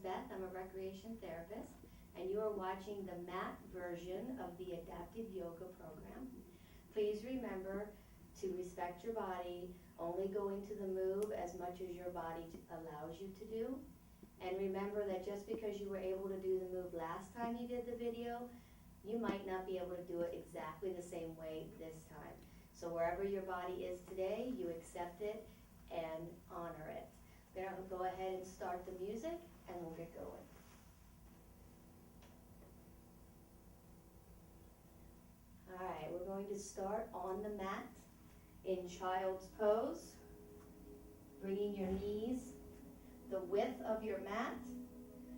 Beth. I'm a recreation therapist, and you are watching the mat version of the Adaptive Yoga program. Please remember to respect your body, only go into the move as much as your body allows you to do. And remember that just because you were able to do the move last time you did the video, you might not be able to do it exactly the same way this time. So wherever your body is today, you accept it and honor it. We're going to go ahead and start the music, and we'll get going. All right, we're going to start on the mat in child's pose, bringing your knees the width of your mat,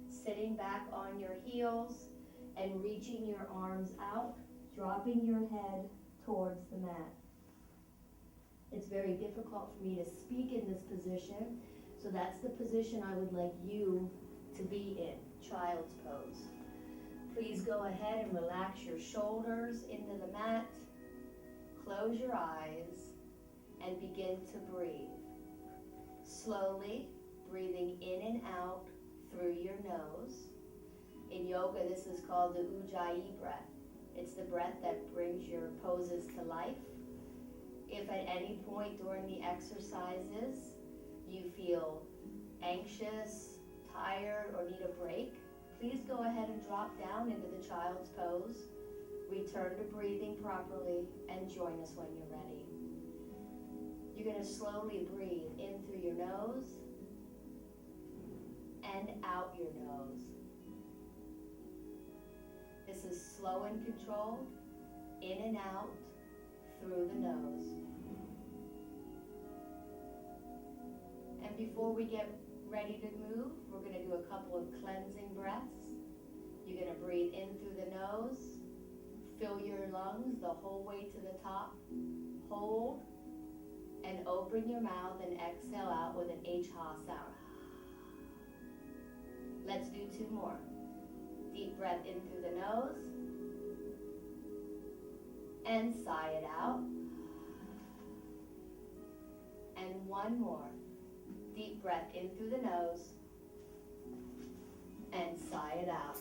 sitting back on your heels, and reaching your arms out, dropping your head towards the mat. It's very difficult for me to speak in this position, so that's the position I would like you to be in, child's pose. Please go ahead and relax your shoulders into the mat, close your eyes, and begin to breathe. Slowly, breathing in and out through your nose. In yoga, this is called the Ujjayi breath. It's the breath that brings your poses to life. If at any point during the exercises you feel anxious, tired, or need a break, please go ahead and drop down into the child's pose. Return to breathing properly and join us when you're ready. You're going to slowly breathe in through your nose and out your nose. This is slow and controlled, in and out through the nose. And before we get ready to move, we're going to do a couple of cleansing breaths. You're going to breathe in through the nose, fill your lungs the whole way to the top, hold, and open your mouth and exhale out with an H-ha sound. Let's do two more. Deep breath in through the nose, and sigh it out. And one more. Deep breath in through the nose, and sigh it out.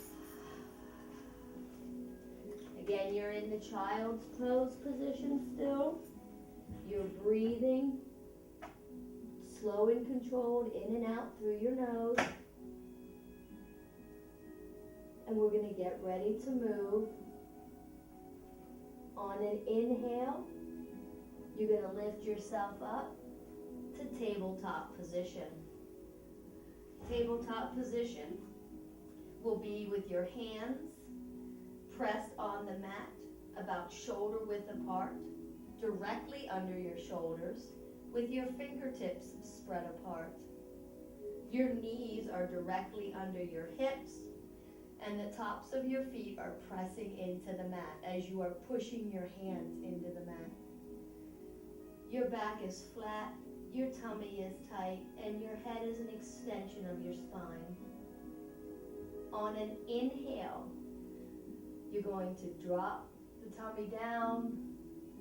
Again, you're in the child's pose position still. You're breathing slow and controlled in and out through your nose. And we're going to get ready to move. On an inhale, you're going to lift yourself up to tabletop position. Tabletop position will be with your hands pressed on the mat about shoulder width apart, directly under your shoulders, with your fingertips spread apart. Your knees are directly under your hips, and the tops of your feet are pressing into the mat as you are pushing your hands into the mat. Your back is flat, your tummy is tight, and your head is an extension of your spine. On an inhale, you're going to drop the tummy down,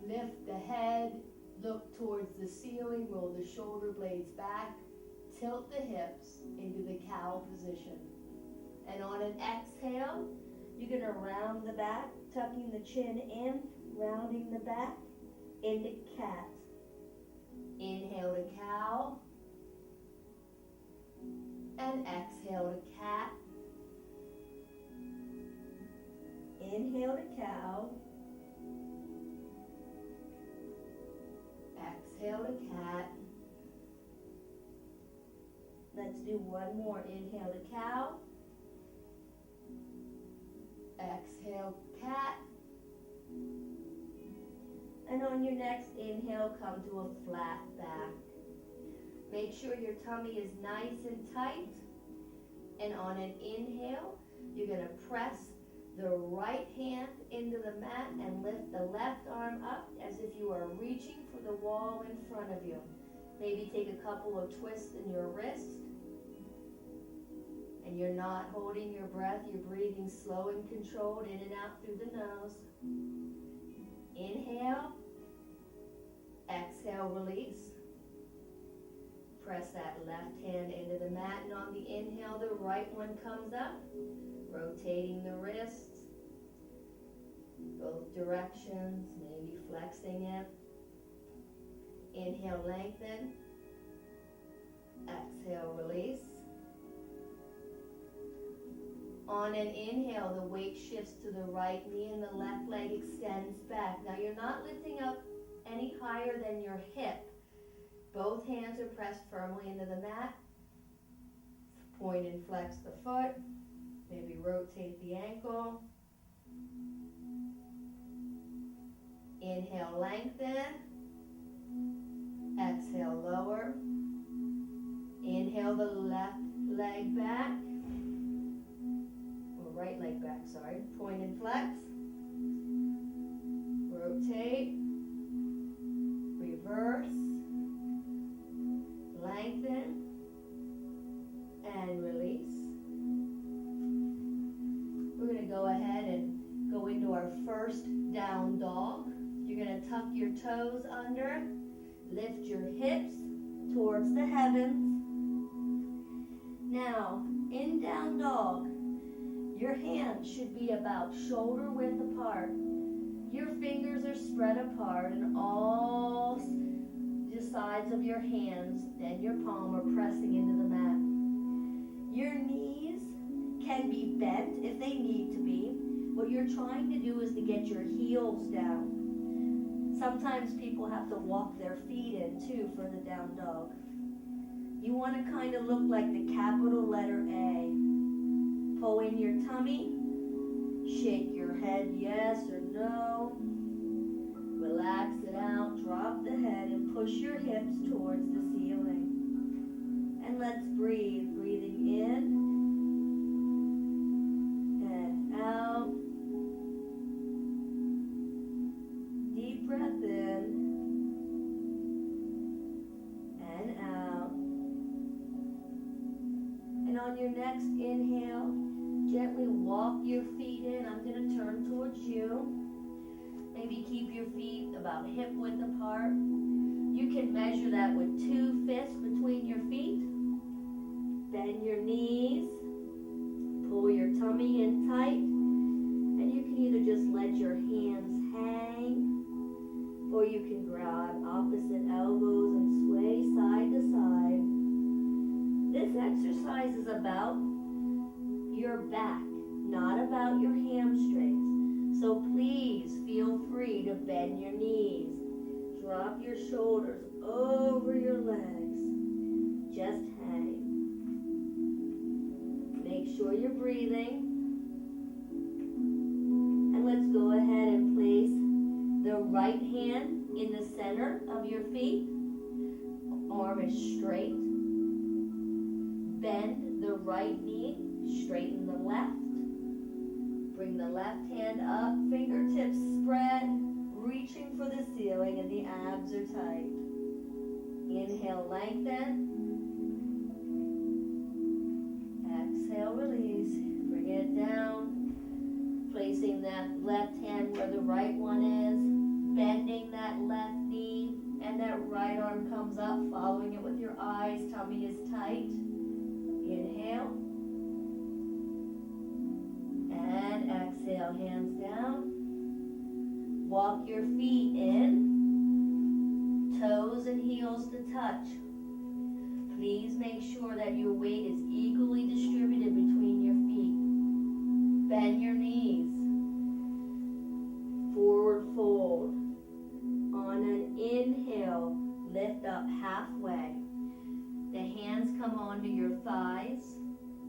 lift the head, look towards the ceiling, roll the shoulder blades back, tilt the hips into the cow position. And on an exhale, you're going to round the back, tucking the chin in, rounding the back into cat. Inhale to cow, and exhale to cat. Inhale to cow, exhale to cat. Let's do one more. Inhale to cow, exhale cat. And on your next inhale, come to a flat back. Make sure your tummy is nice and tight. And on an inhale, you're going to press the right hand into the mat and lift the left arm up as if you are reaching for the wall in front of you. Maybe take a couple of twists in your wrist. And you're not holding your breath. You're breathing slow and controlled in and out through the nose. Inhale. Exhale, release. Press that left hand into the mat, and on the inhale, the right one comes up, rotating the wrists, both directions, maybe flexing it. Inhale, lengthen. Exhale, release. On an inhale, the weight shifts to the right knee and the left leg extends back. Now you're not lifting up any higher than your hip. Both hands are pressed firmly into the mat. Point and flex the foot. Maybe rotate the ankle. Inhale, lengthen. Exhale, lower. Inhale the left leg back. Or right leg back, sorry. Point and flex. Rotate. Reverse. Lengthen. And release. We're going to go ahead and go into our first down dog. You're going to tuck your toes under. Lift your hips towards the heavens. Now, in down dog, your hands should be about shoulder width apart. Your fingers are spread apart and all the sides of your hands and your palm are pressing into the mat. Your knees can be bent if they need to be. What you're trying to do is to get your heels down. Sometimes people have to walk their feet in too for the down dog. You want to kind of look like the capital letter A. Pull in your tummy. Shake your head yes or no. Relax it out. Drop the head and push your hips towards the ceiling. And let's breathe. Breathing in and out. Deep breath in and out. And on your next inhale, gently walk your feet in. I'm going to turn towards you. Maybe keep your feet about hip width apart. You can measure that with 2 fists between your feet. Bend your knees. Pull your tummy in tight. And you can either just let your hands hang, or you can grab opposite elbows and sway side to side. This exercise is about your back, not about your hamstrings. So please feel free to bend your knees. Drop your shoulders over your legs. Just hang. Make sure you're breathing. And let's go ahead and place the right hand in the center of your feet. Arm is straight. Bend the right knee. Straighten the left. Bring the left hand up. Fingertips spread. Reaching for the ceiling and the abs are tight. Inhale, lengthen. Exhale, release. Bring it down. Placing that left hand where the right one is. Bending that left knee. And that right arm comes up. Following it with your eyes. Tummy is tight. Inhale. And exhale. Hands down. Walk your feet in. Toes and heels to touch. Please make sure that your weight is equally distributed between your feet. Bend your knees. Forward fold. On an inhale, lift up halfway. The hands come onto your thighs.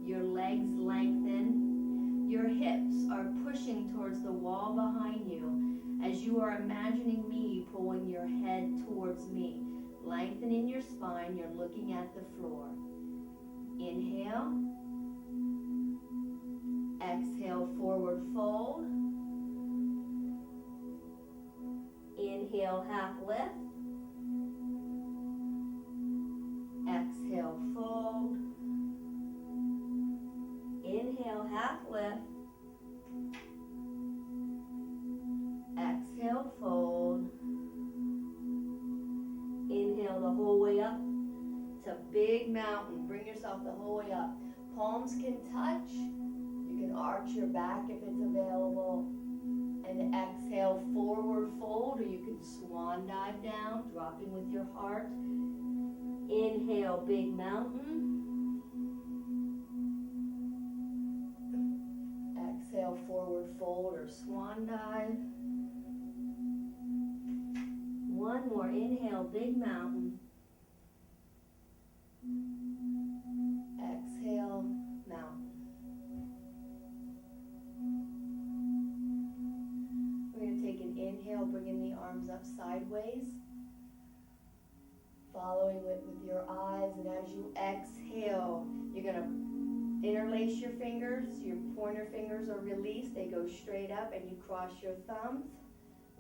Your legs lengthen. Your hips are pushing towards the wall behind you as you are imagining me pulling your head towards me. Lengthening your spine, you're looking at the floor. Inhale. Exhale, forward fold. Inhale, half lift. Exhale, fold. Inhale, half lift. Exhale, fold. Inhale the whole way up to big mountain. Bring yourself the whole way up. Palms can touch. You can arch your back if it's available. And exhale, forward fold, or you can swan dive down, dropping with your heart. Inhale, big mountain. Exhale, forward fold or swan dive. One more, inhale, big mountain. Exhale, mountain. We're going to take an inhale, bringing the arms up sideways. Following it with your eyes, and as you exhale, you're going to interlace your fingers. Your pointer fingers are released. They go straight up, and you cross your thumbs.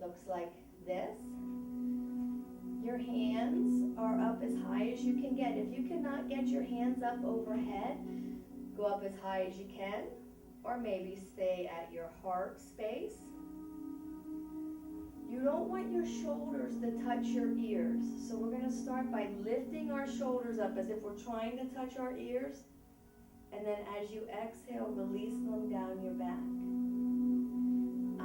Looks like this. Your hands are up as high as you can get. If you cannot get your hands up overhead, go up as high as you can, or maybe stay at your heart space. You don't want your shoulders to touch your ears. So we're going to start by lifting our shoulders up as if we're trying to touch our ears. And then as you exhale, release them down your back.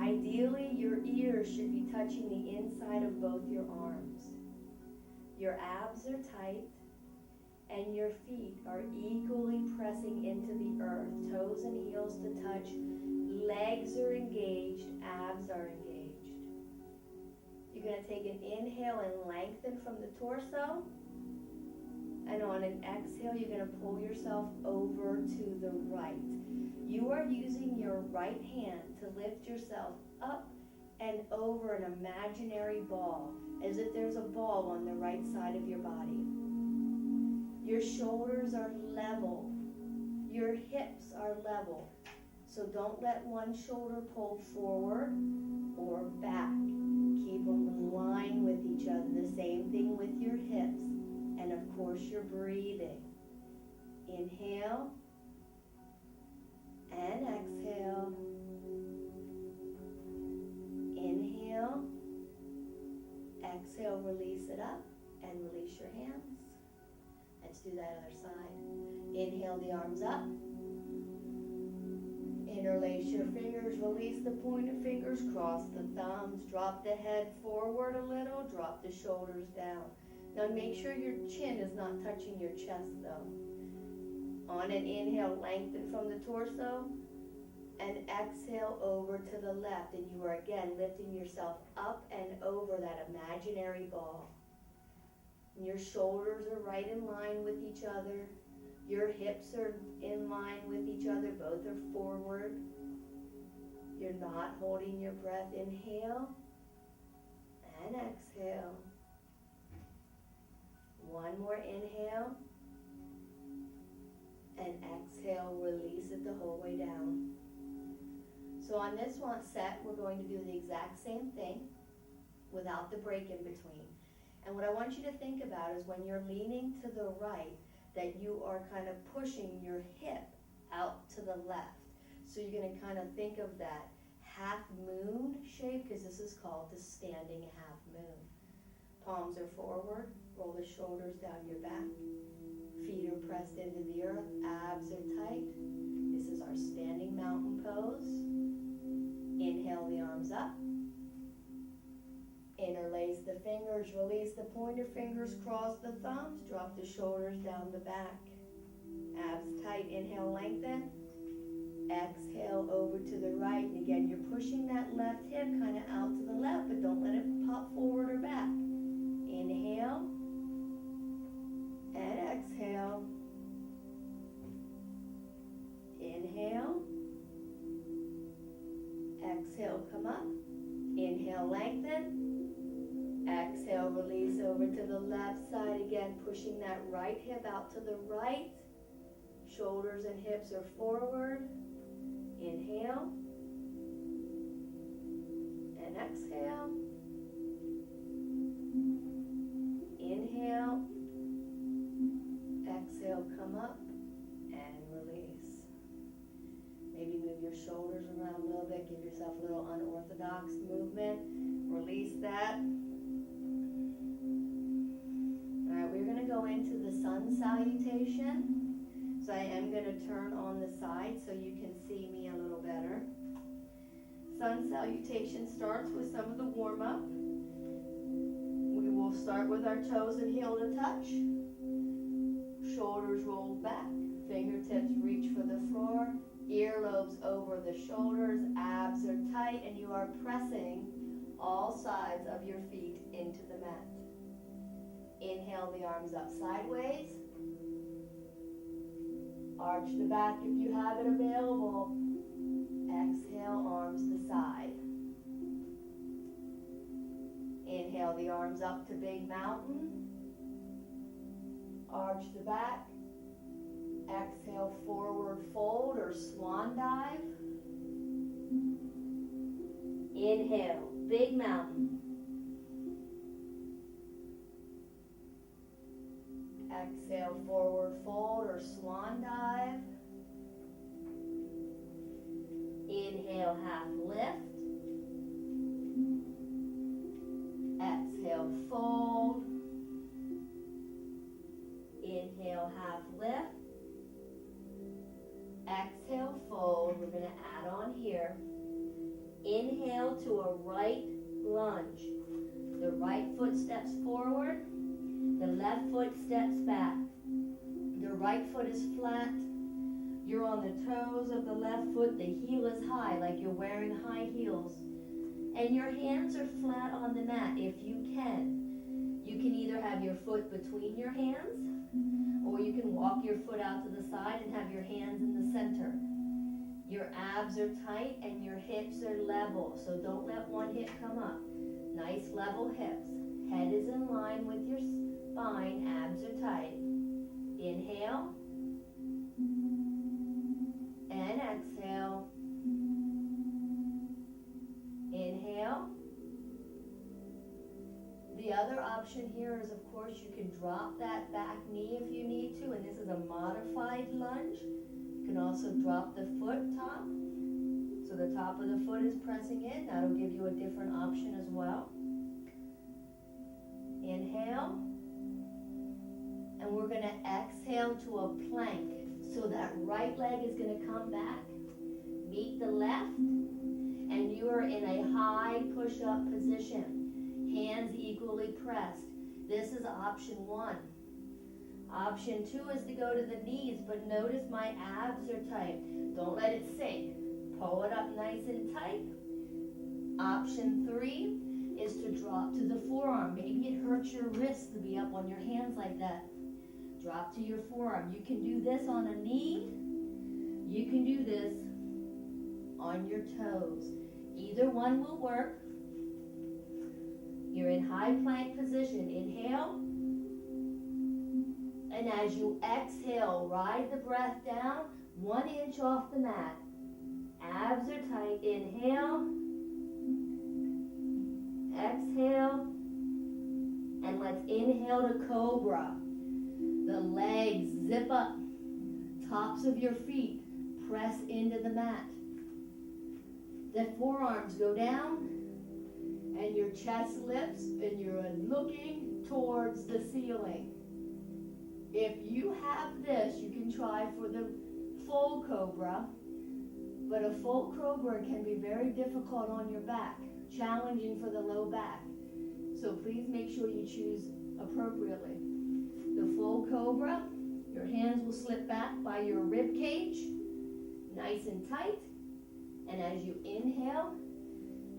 Ideally, your ears should be touching the inside of both your arms. Your abs are tight, and your feet are equally pressing into the earth. Toes and heels to touch. Legs are engaged, abs are engaged. You're going to take an inhale and lengthen from the torso. And on an exhale, you're going to pull yourself over to the right. You are using your right hand to lift yourself up and over an imaginary ball, as if there's a ball on the right side of your body. Your shoulders are level. Your hips are level. So don't let one shoulder pull forward or back. Keep them in line with each other. The same thing with your hips. And of course, you're breathing. Inhale and exhale. Inhale. Exhale, release it up and release your hands. Let's do that other side. Inhale the arms up. Interlace your fingers, release the pointer fingers, cross the thumbs, drop the head forward a little, drop the shoulders down. Now make sure your chin is not touching your chest though. On an inhale, lengthen from the torso, and exhale over to the left, and you are again lifting yourself up and over that imaginary ball. And your shoulders are right in line with each other. Your hips are in line with each other. Both are forward. You're not holding your breath. Inhale and exhale. One more inhale. And exhale, release it the whole way down. So on this one set, we're going to do the exact same thing without the break in between. And what I want you to think about is when you're leaning to the right, that you are kind of pushing your hip out to the left. So you're going to kind of think of that half moon shape, because this is called the standing half moon. Palms are forward, roll the shoulders down your back. Feet are pressed into the earth, abs are tight. This is our standing mountain pose. Inhale the arms up. Interlace the fingers, release the pointer fingers, cross the thumbs, drop the shoulders down the back. Abs tight, inhale, lengthen. Exhale over to the right. And again, you're pushing that left hip kind of out to the left, but don't let it pop forward or back. Inhale and exhale. Inhale. Exhale, come up. Inhale, lengthen. Exhale, release over to the left side again, pushing that right hip out to the right. Shoulders and hips are forward. Inhale. And exhale. Inhale. Exhale, come up and release. Maybe move your shoulders around a little bit. Give yourself a little unorthodox movement. Release that. All right, we're going to go into the sun salutation. So I am going to turn on the side so you can see me a little better. Sun salutation starts with some of the warm-up. We will start with our toes and heel to touch. Shoulders rolled back. Fingertips reach for the floor. Earlobes over the shoulders. Abs are tight and you are pressing all sides of your feet into the mat. Inhale the arms up sideways. Arch the back if you have it available. Exhale, arms to side. Inhale the arms up to big mountain. Arch the back. Exhale, forward fold or swan dive. Inhale, big mountain. Exhale, forward fold or swan dive. Inhale, half lift. Exhale, fold. Inhale, half lift. Exhale, fold. We're going to add on here. Inhale to a right lunge. The right foot steps forward. The left foot steps back. The right foot is flat. You're on the toes of the left foot. The heel is high, like you're wearing high heels. And your hands are flat on the mat if you can. You can either have your foot between your hands, or you can walk your foot out to the side and have your hands in the center. Your abs are tight and your hips are level, so don't let one hip come up. Nice level hips. Head is in line with your spine, abs are tight. Inhale and exhale. Inhale. The other option here is, of course, you can drop that back knee if you need to, and this is a modified lunge. You can also drop the foot top, so the top of the foot is pressing in. That'll give you a different option as well. Inhale. And we're going to exhale to a plank. So that right leg is going to come back, meet the left, and you are in a high push-up position. Hands equally pressed. This is option 1. Option 2 is to go to the knees, but notice my abs are tight. Don't let it sink. Pull it up nice and tight. Option 3 is to drop to the forearm. Maybe it hurts your wrists to be up on your hands like that. Drop to your forearm. You can do this on a knee. You can do this on your toes. Either one will work. You're in high plank position. Inhale. And as you exhale, ride the breath down 1 inch off the mat. Abs are tight. Inhale. Exhale. And let's inhale to cobra. The legs zip up. Tops of your feet press into the mat. The forearms go down. And your chest lifts. And you're looking towards the ceiling. If you have this, you can try for the full cobra. But a full cobra can be very difficult on your back. Challenging for the low back. So please make sure you choose appropriately. The full cobra, your hands will slip back by your rib cage, nice and tight. And as you inhale,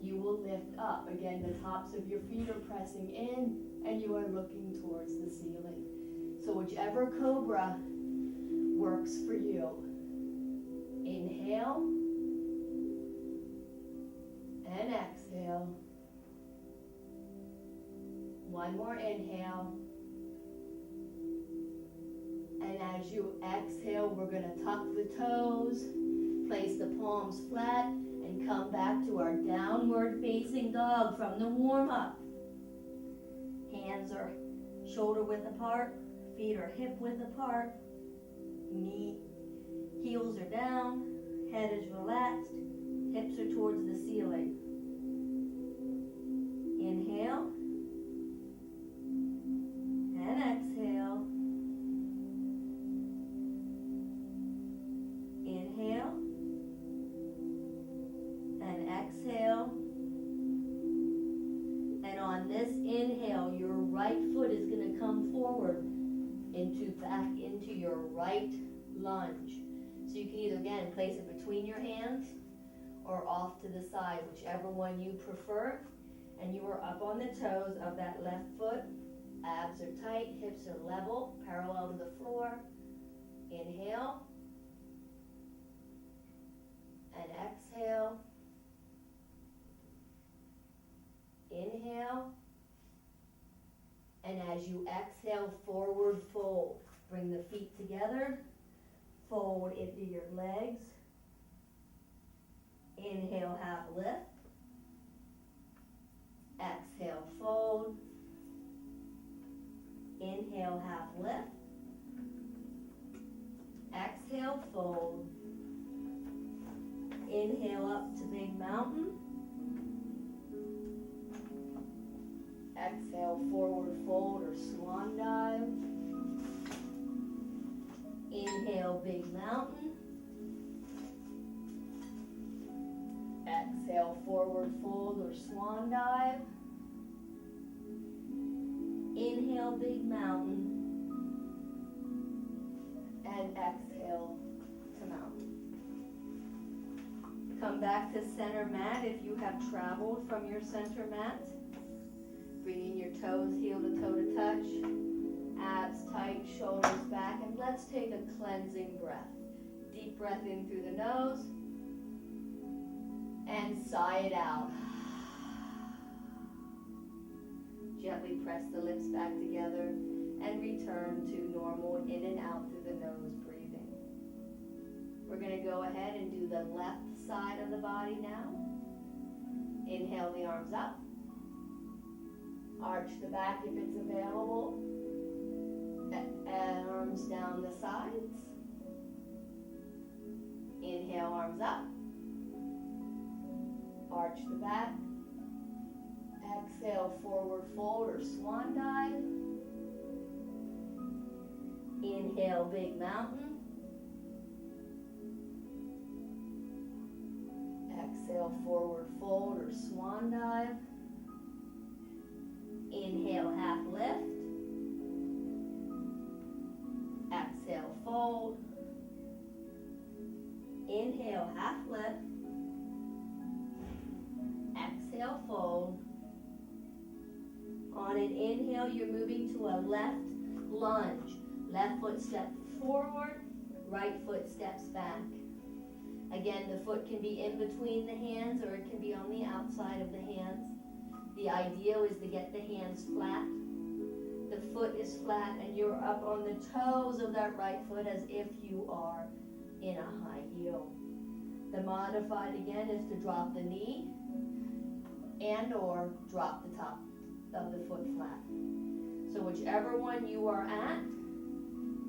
you will lift up. Again, the tops of your feet are pressing in and you are looking towards the ceiling. So whichever cobra works for you. Inhale and exhale. One more inhale. And as you exhale, we're going to tuck the toes, place the palms flat, and come back to our downward facing dog from the warm-up. Hands are shoulder width apart, feet are hip width apart, heels are down, head is relaxed, hips are towards the ceiling. Inhale and exhale. forward back into your right lunge. So you can either, again, place it between your hands or off to the side, whichever one you prefer. And you are up on the toes of that left foot. Abs are tight, hips are level, parallel to the floor. Inhale. And exhale. Inhale. And as you exhale, forward fold. Bring the feet together. Fold into your legs. Inhale, half lift. Exhale, fold. Inhale, half lift. Exhale, fold. Inhale up to big mountain. Exhale, forward fold or swan dive. Inhale, big mountain. Exhale, forward fold or swan dive. Inhale, big mountain. And exhale to mountain. Come back to center mat if you have traveled from your center mat. Bringing your toes heel to toe to touch. Abs tight, shoulders back, and let's take a cleansing breath. Deep breath in through the nose and sigh it out. Gently press the lips back together and return to normal in and out through the nose breathing. We're going to go ahead and do the left side of the body now. Inhale the arms up. Arch the back if it's available. And arms down the sides. Inhale, arms up. Arch the back. Exhale, forward fold or swan dive. Inhale, big mountain. Exhale, forward fold or swan dive. Inhale, half lift. Exhale, fold. Inhale, half lift. Exhale, fold. On an inhale, you're moving to a left lunge. Left foot steps forward, right foot steps back. Again, the foot can be in between the hands or it can be on the outside of the hands. The ideal is to get the hands flat. The foot is flat and you're up on the toes of that right foot as if you are in a high heel. The modified again is to drop the knee and or drop the top of the foot flat. So whichever one you are at,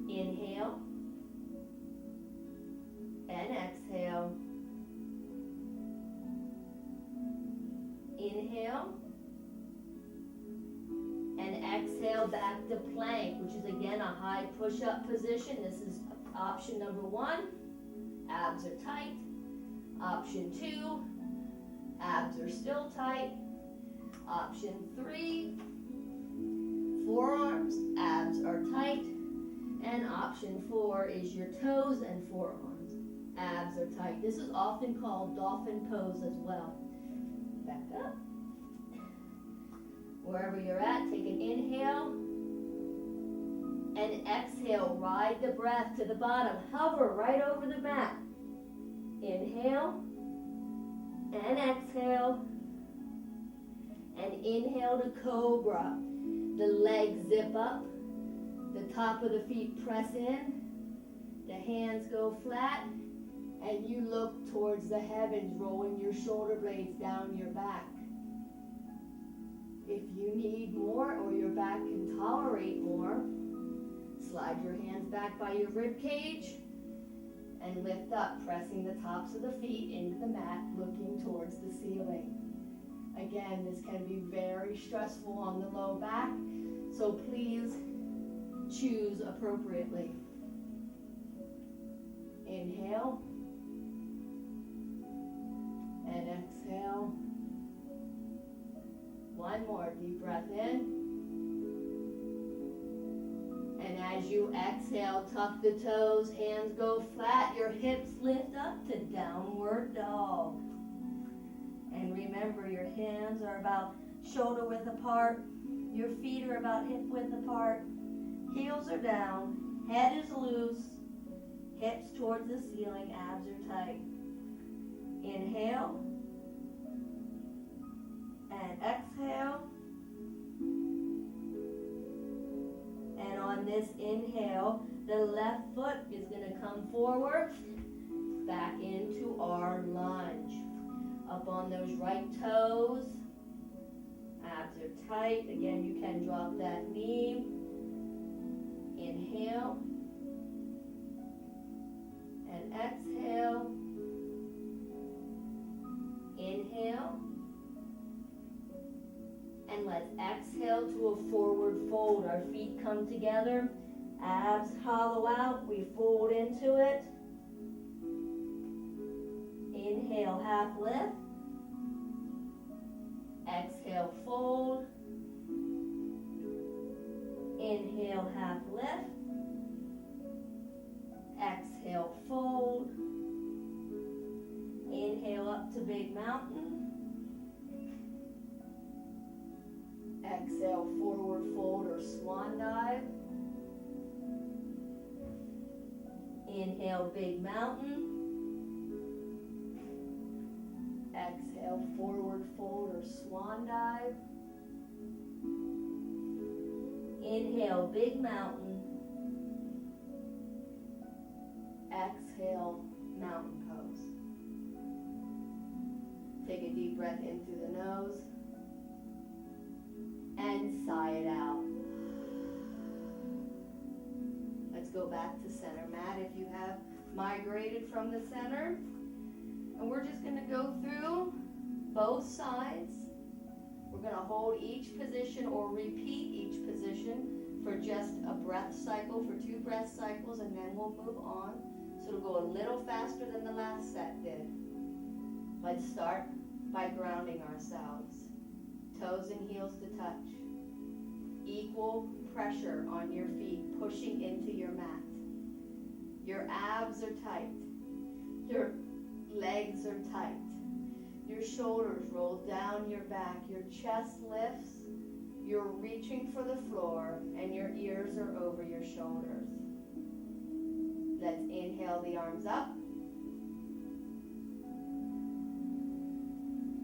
inhale and exhale. Inhale and exhale back to plank, which is again a high push-up position. This is option number 1. Abs are tight. Option 2, abs are still tight. Option 3, forearms, abs are tight. And option 4 is your toes and forearms. Abs are tight. This is often called dolphin pose as well. Back up. Wherever you're at, take an inhale. And exhale, ride the breath to the bottom. Hover right over the mat. Inhale. And exhale. And inhale to cobra. The legs zip up. The top of the feet press in. The hands go flat. And you look towards the heavens, rolling your shoulder blades down your back. If you need more or your back can tolerate more, slide your hands back by your rib cage and lift up, pressing the tops of the feet into the mat, looking towards the ceiling. Again, this can be very stressful on the low back, so please choose appropriately. Inhale and exhale. One more deep breath in As you exhale, tuck the toes, hands go flat, your hips lift up to downward dog. And remember, your hands are about shoulder width apart, your feet are about hip width apart, heels are down, head is loose, hips towards the ceiling, abs are tight. Inhale and exhale. And on this inhale, the left foot is going to come forward, back into our lunge. Up on those right toes, abs are tight. Again, you can drop that knee. Inhale and exhale. Inhale. And let's exhale to a forward fold. Our feet come together, abs hollow out, we fold into it. Inhale, half lift. Exhale, fold. Inhale, half lift. Exhale, fold. Inhale up to big mountain. Exhale, forward fold or swan dive. Inhale, big mountain. Exhale, forward fold or swan dive. Inhale, big mountain. Exhale, mountain pose. Take a deep breath in through the nose and sigh it out. Let's go back to center mat if you have migrated from the center. And we're just going to go through both sides. We're going to hold each position or repeat each position for just a breath cycle, for 2 breath cycles, and then we'll move on. So it'll go a little faster than the last set did. Let's start by grounding ourselves. Toes and heels to touch. Equal pressure on your feet, pushing into your mat. Your abs are tight. Your legs are tight. Your shoulders roll down your back. Your chest lifts. You're reaching for the floor, and your ears are over your shoulders. Let's inhale the arms up.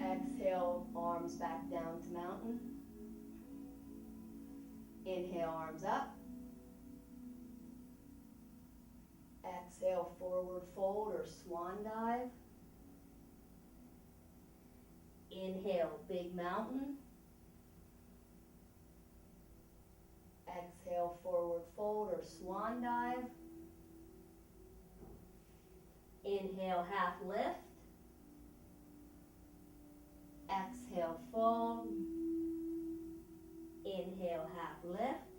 Exhale, arms back down to mountain. Inhale, arms up. Exhale, forward fold or swan dive. Inhale, big mountain. Exhale, forward fold or swan dive. Inhale, half lift. Exhale, fold. Inhale, half lift.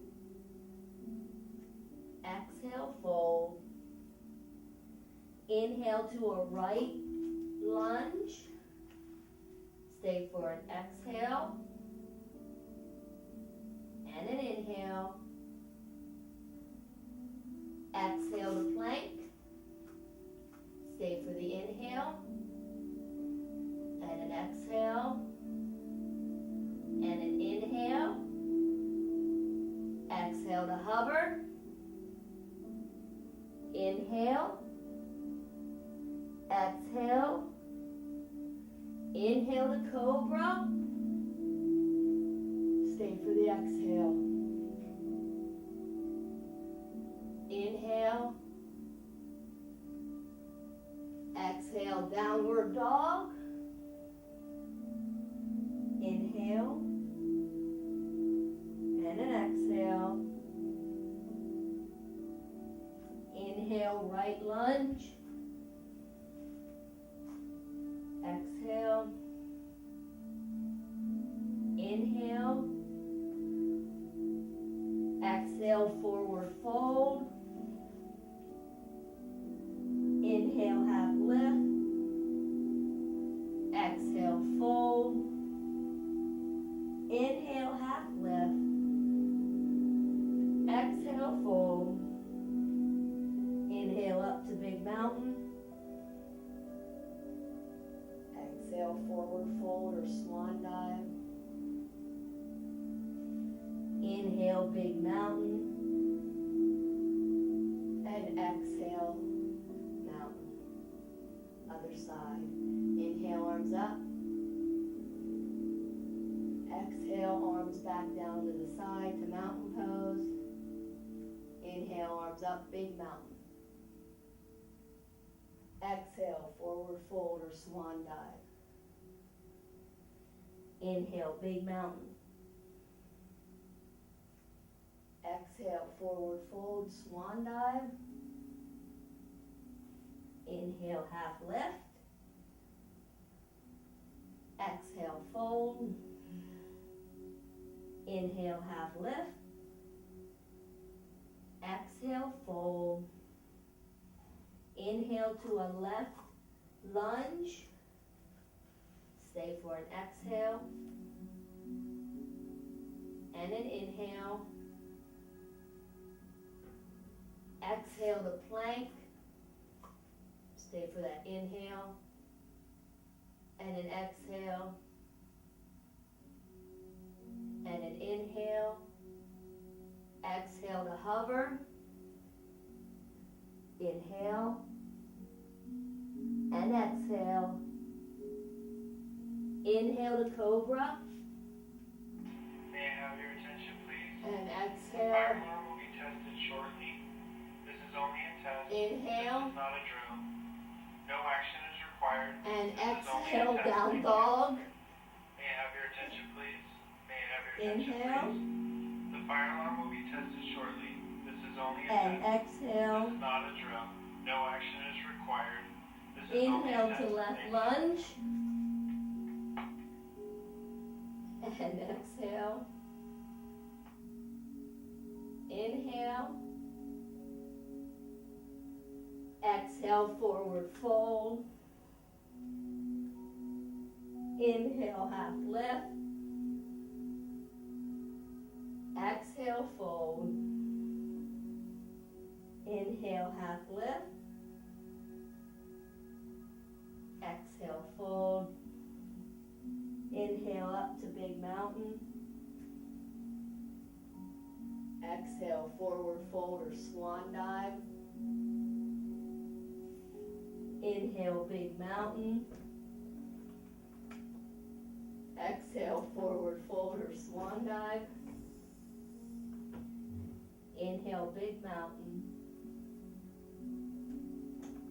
Exhale, fold. Inhale to a right lunge. Stay for an exhale and an inhale. Exhale to plank. Stay for the inhale and an exhale and an inhale. Exhale to hover. Inhale. Exhale. Inhale to cobra. Stay for the exhale. Inhale. Exhale, downward dog. Inhale. And an exhale. Inhale, right lunge. Exhale. Inhale. Exhale, forward fold. Inhale, half lift. Exhale, fold. Inhale, half lift. Exhale, fold. big mountain. Exhale, forward fold or swan dive. Inhale, big mountain. And exhale, mountain. Other side. Inhale, arms up. Exhale, arms back down to the side to mountain pose. Inhale, arms up, big mountain. Exhale, forward fold or swan dive. Inhale, big mountain. Exhale, forward fold, swan dive. Inhale, half lift. Exhale, fold. Inhale, half lift. Exhale, fold. Inhale to a left lunge. Stay for an exhale. And an inhale. Exhale to plank. Stay for that inhale. And an exhale. And an inhale. Exhale to hover. Inhale. And exhale. Inhale to cobra. May I have your attention, please? And Fire exhale. alarm will be tested shortly. This is only a test. Inhale. This is not a drill. No action is required. And This is only a exhale, test. down Thank you. dog. May I have your attention, please? May I have your attention, Inhale. please? The fire alarm will be tested shortly. This is only a And test. exhale. This is not a drill. No action is required. This is only a Inhale test. to left Thank you. lunge. And exhale. Inhale. Exhale, forward fold. Inhale, half lift. Exhale, fold. Inhale, half lift. Exhale, fold. Inhale up to big mountain. Exhale, forward fold or swan dive. Inhale, big mountain. Exhale, forward fold or swan dive. Inhale, big mountain.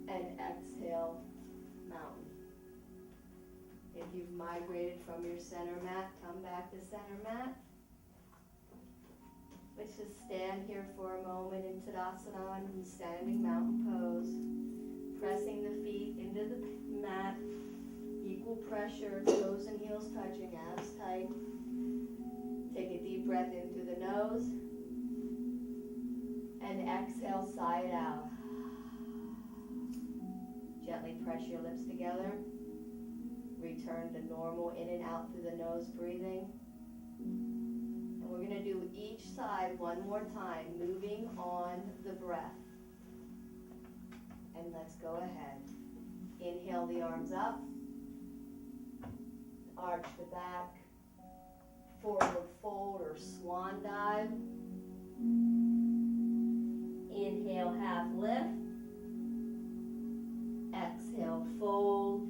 And exhale, mountain. If you've migrated from your center mat, come back to center mat. Let's just stand here for a moment in Tadasana in standing mountain pose. Pressing the feet into the mat. Equal pressure, toes and heels touching, abs tight. Take a deep breath in through the nose. And exhale, sigh it out. Gently press your lips together. Return to normal in and out through the nose breathing. And we're going to do each side one more time, moving on the breath. And let's go ahead. Inhale the arms up. Arch the back. Forward fold or swan dive. Inhale, half lift. Exhale, fold.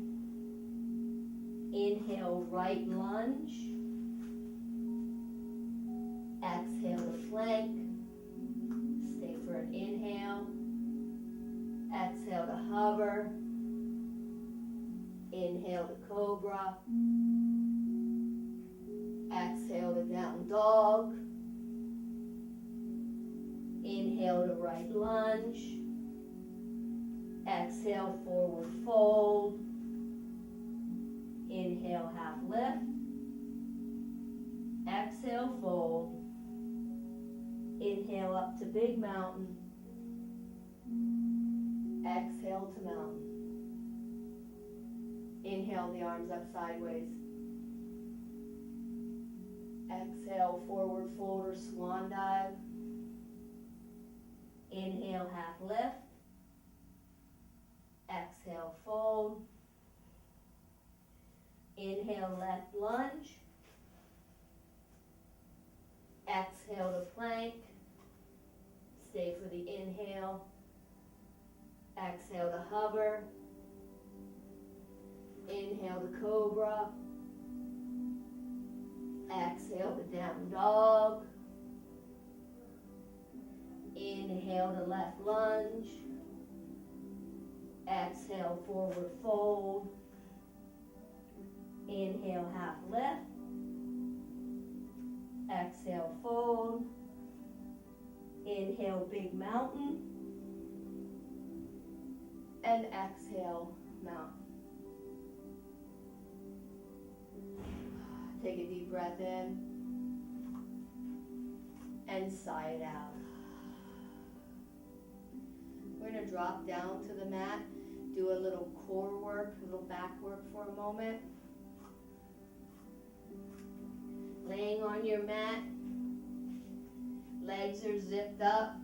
Inhale, right lunge. Exhale to plank. Stay for an inhale. Exhale to hover. Inhale to cobra. Exhale to down dog. Inhale to right lunge. Exhale, forward fold. Inhale, half lift. Exhale, fold. Inhale up to big mountain. Exhale to mountain. Inhale the arms up sideways. Exhale, forward fold or swan dive. Inhale, half lift. Inhale, left lunge. Exhale to plank. Stay for the inhale. Exhale to hover. Inhale to cobra. Exhale to down dog. Inhale to left lunge. Exhale, forward fold. Inhale, half lift. Exhale, fold. Inhale, big mountain. And exhale, mountain. Take a deep breath in. And sigh it out. We're going to drop down to the mat, do a little core work, a little back work for a moment. Laying on your mat, legs are zipped up,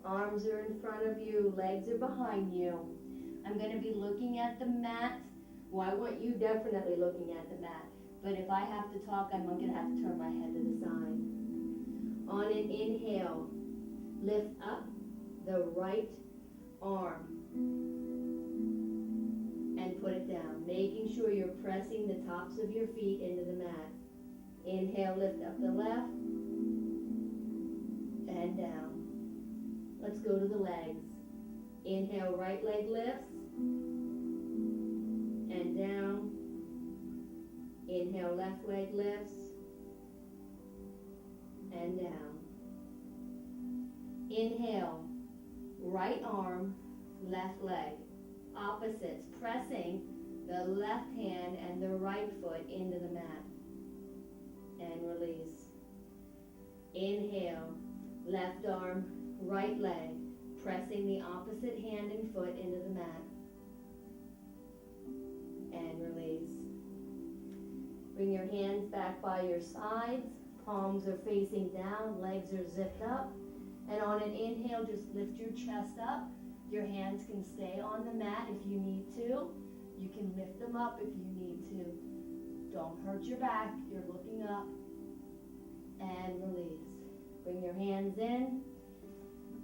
arms are in front of you, legs are behind you. I'm going to be looking at the mat. Well, I want you definitely looking at the mat, but if I have to talk, I'm going to have to turn my head to the side. On an inhale, lift up the right arm and put it down, making sure you're pressing the tops of your feet into the mat. Inhale, lift up the left and down. Let's go to the legs. Inhale, right leg lifts and down. Inhale, left leg lifts and down. Inhale, right arm, left leg. Opposites, pressing the left hand and the right foot into the mat. And release. Inhale, left arm, right leg, pressing the opposite hand and foot into the mat. And release. Bring your hands back by your sides. Palms are facing down, legs are zipped up. And on an inhale, just lift your chest up. Your hands can stay on the mat if you need to. You can lift them up if you need to. Don't hurt your back, you're looking up. And release. Bring your hands in.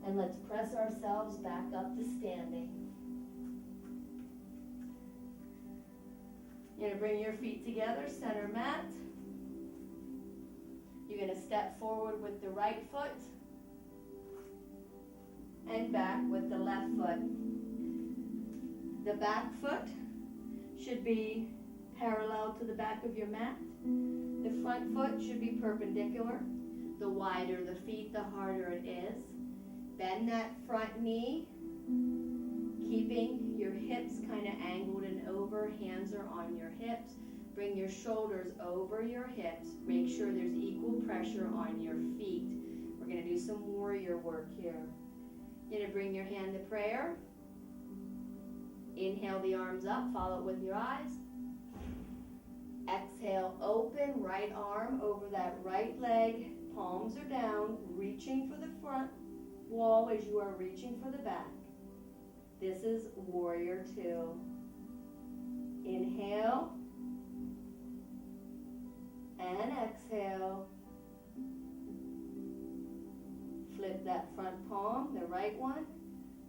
And let's press ourselves back up to standing. You're going to bring your feet together, center mat. You're going to step forward with the right foot and back with the left foot. The back foot should be parallel to the back of your mat. The front foot should be perpendicular. The wider the feet, the harder it is. Bend that front knee, keeping your hips kind of angled and over. Hands are on your hips. Bring your shoulders over your hips. Make sure there's equal pressure on your feet. We're going to do some warrior work here. You're going to bring your hand to prayer. Inhale the arms up, follow it with your eyes. Exhale, open right arm over that right leg. Palms are down, reaching for the front wall as you are reaching for the back. This is warrior 2. Inhale and exhale. Flip that front palm, the right one.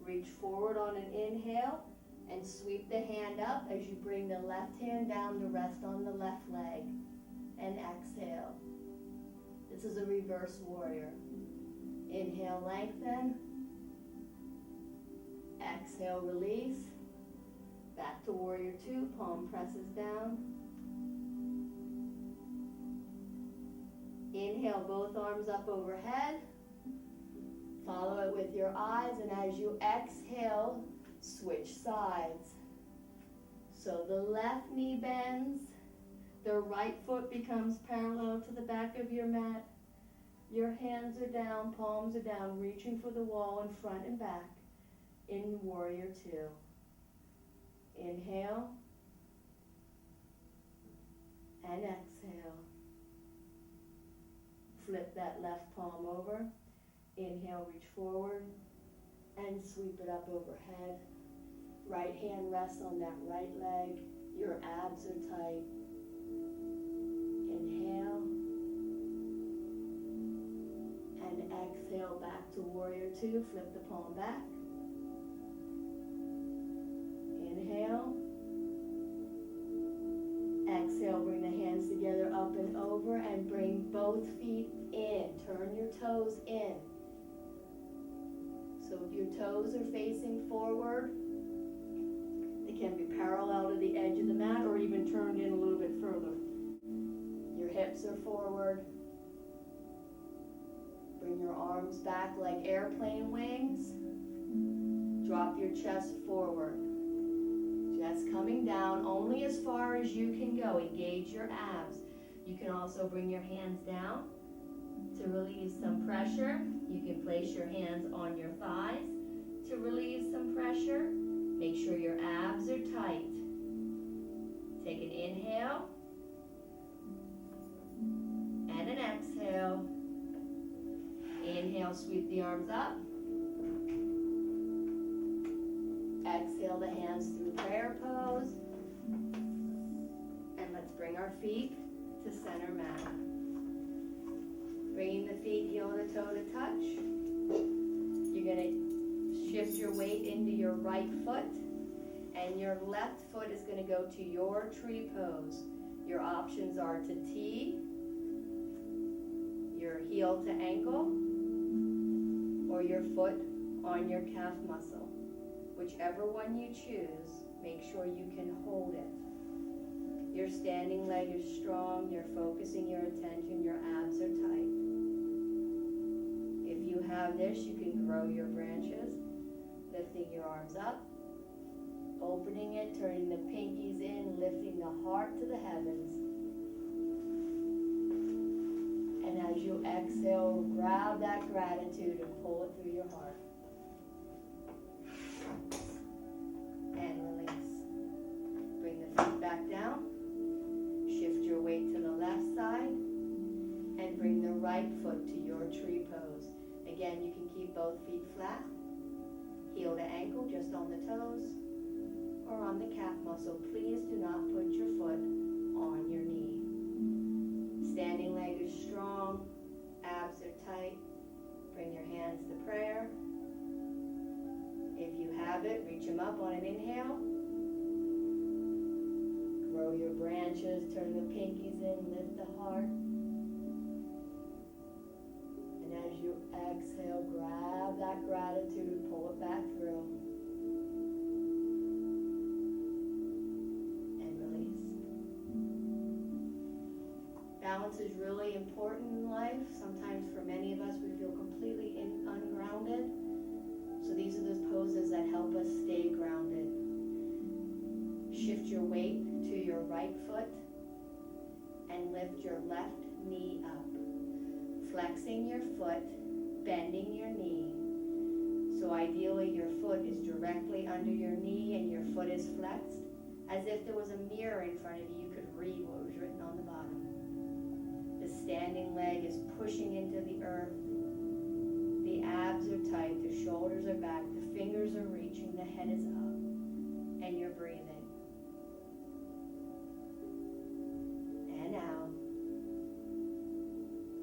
Reach forward on an inhale and sweep the hand up as you bring the left hand down to rest on the left leg. And exhale. This is a reverse warrior. Inhale, lengthen. Exhale, release. Back to warrior 2, palm presses down. Inhale, both arms up overhead. Follow it with your eyes, and as you exhale, switch sides. So the left knee bends, the right foot becomes parallel to the back of your mat. Your hands are down, palms are down, reaching for the wall in front and back in warrior 2. Inhale and exhale. Flip that left palm over. Inhale, reach forward and sweep it up overhead. Right hand rests on that right leg. Your abs are tight. Inhale. And exhale back to warrior two. Flip the palm back. Inhale. Exhale, bring the hands together up and over and bring both feet in. Turn your toes in. So if your toes are facing forward, they can be parallel to the edge of the mat or even turned in a little bit further. Your hips are forward. Bring your arms back like airplane wings. Drop your chest forward. Chest coming down only as far as you can go. Engage your abs. You can also bring your hands down to relieve some pressure. You can place your hands on your thighs to relieve some pressure. Make sure your abs are tight. Take an inhale and an exhale. Inhale, sweep the arms up. Exhale the hands through prayer pose. And let's bring our feet to center mat. Bringing the feet heel to toe to touch. You're going to shift your weight into your right foot. And your left foot is going to go to your tree pose. Your options are to T, your heel to ankle, or your foot on your calf muscle. Whichever one you choose, make sure you can hold it. Your standing leg is strong, you're focusing your attention, your abs are tight. If you have this, you can grow your branches, lifting your arms up, opening it, turning the pinkies in, lifting the heart to the heavens. And as you exhale, grab that gratitude and pull it through your heart. And release. Bring the feet back down. Shift your weight to the left side. And bring the right foot to your tree pose. Again, you can keep both feet flat. Heel to ankle, just on the toes. Or on the calf muscle. Please do not put your foot on your knee. Standing leg is strong. Abs are tight. Bring your hands to prayer. If you have it, reach them up on an inhale. Grow your branches, turn the pinkies in, lift the heart. And as you exhale, grab that gratitude, pull it back through. And release. Balance is really important in life. Sometimes for many of us, we feel completely ungrounded. So these are those poses that help us stay grounded. Shift your weight to your right foot and lift your left knee up. Flexing your foot, bending your knee. So ideally your foot is directly under your knee and your foot is flexed. As if there was a mirror in front of you, you could read what was written on the bottom. The standing leg is pushing into the earth. The abs are tight, the shoulders are back, the fingers are reaching, the head is up, and you're breathing. And out.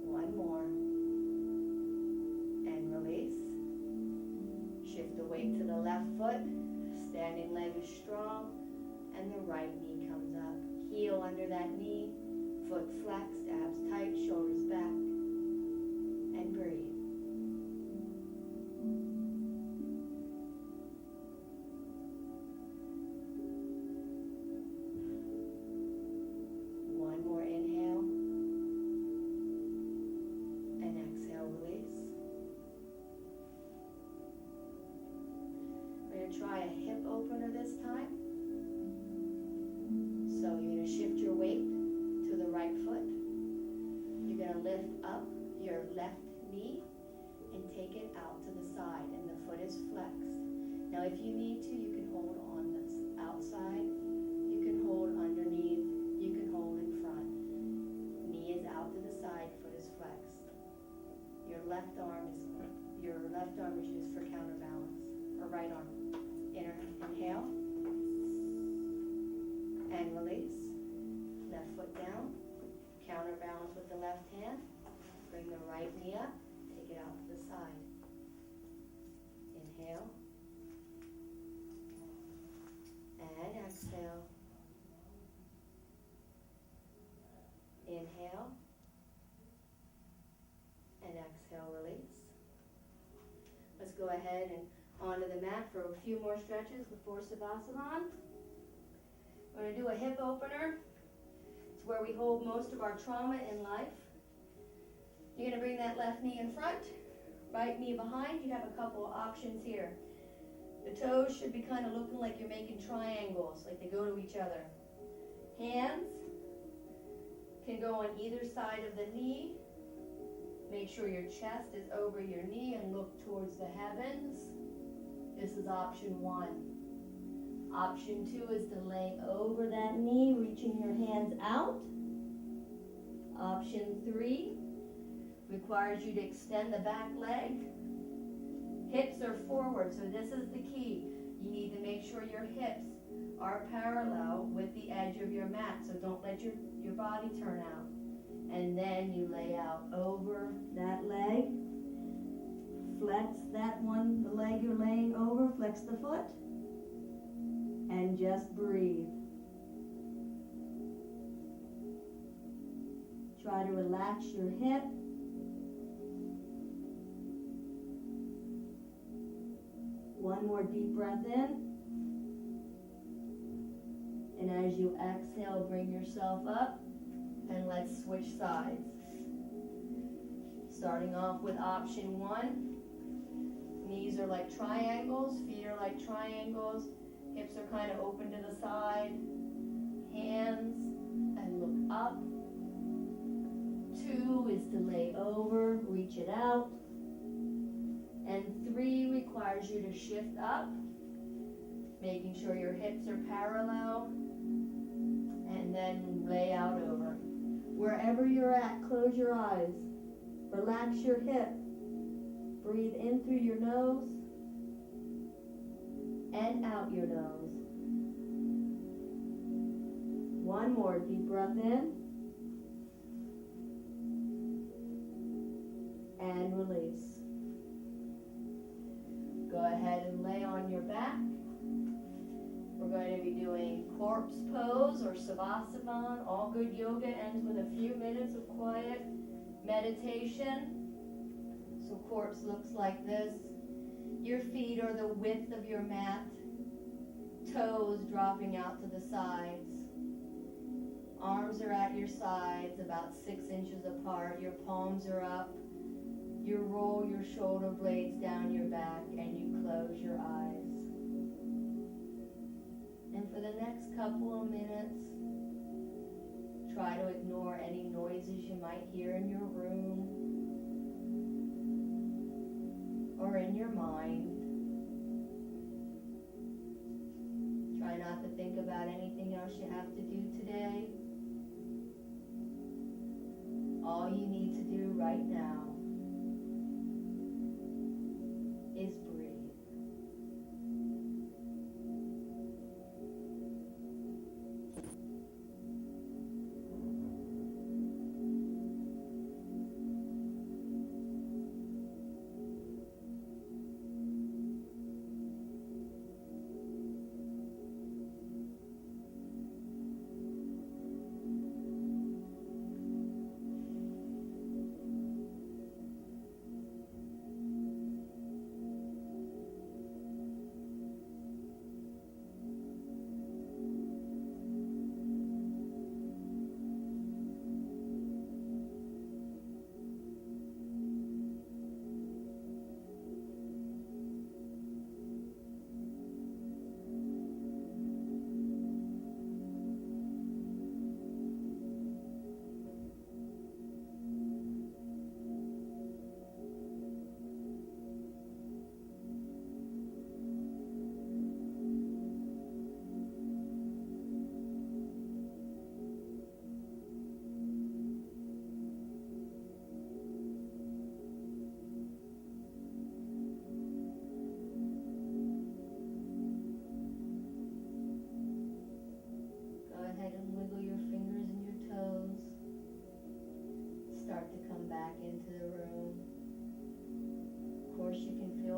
One more. And release. Shift the weight to the left foot, standing leg is strong, and the right knee comes up. Heel under that knee, foot flexed, abs tight, shoulders back, and breathe. Try a hip opener this time. So you're going to shift your weight to the right foot. You're going to lift up your left knee and take it out to the side, and the foot is flexed. Now if you need to, you can hold on this outside. You can hold underneath. You can hold in front. Knee is out to the side, foot is flexed. Your left arm is used for counterbalance, or right arm. Inhale. and release. Left foot down, counterbalance with the left hand. Bring the right knee up, take it out to the side. Inhale. And exhale. Inhale. And exhale, release. Let's go ahead and onto the mat for a few more stretches before Savasana. We're going to do a hip opener. It's where we hold most of our trauma in life. You're going to bring that left knee in front, right knee behind. You have a couple of options here. The toes should be kind of looking like you're making triangles, like they go to each other. Hands can go on either side of the knee. Make sure your chest is over your knee and look towards the heavens. This is option 1. Option 2 is to lay over that knee, reaching your hands out. Option 3 requires you to extend the back leg. Hips are forward, so this is the key. You need to make sure your hips are parallel with the edge of your mat, so don't let your body turn out. And then you lay out over that leg. Flex that one, the leg you're laying over, flex the foot. And just breathe. Try to relax your hip. One more deep breath in. And as you exhale, bring yourself up. And let's switch sides. Starting off with option 1. Knees are like triangles, feet are like triangles, hips are kind of open to the side. Hands and look up. 2 is to lay over, reach it out. And 3 requires you to shift up, making sure your hips are parallel, and then lay out over. Wherever you're at, close your eyes. Relax your hip. Breathe in through your nose and out your nose. One more deep breath in and release. Go ahead and lay on your back. We're going to be doing corpse pose or Savasana. All good yoga ends with a few minutes of quiet meditation. So corpse looks like this. Your feet are the width of your mat. Toes dropping out to the sides. Arms are at your sides, about 6 inches apart. Your palms are up. You roll your shoulder blades down your back and you close your eyes. And for the next couple of minutes, try to ignore any noises you might hear in your room or in your mind. Try not to think about anything else you have to do today. All you need to do right now is breathe.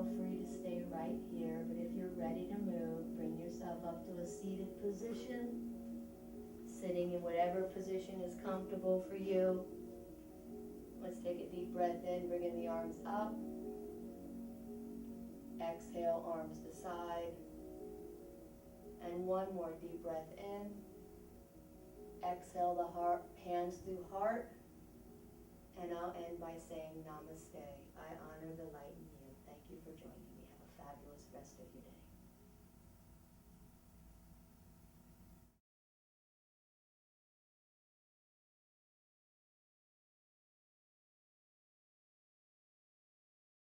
feel free to stay right here, but if you're ready to move, bring yourself up to a seated position, sitting in whatever position is comfortable for you. Let's take a deep breath in, bringing the arms up. Exhale, arms to side. And one more deep breath in. Exhale the heart, hands through heart. And I'll end by saying namaste. I honor the light in you. Thank you for joining me. Have a fabulous rest of your day.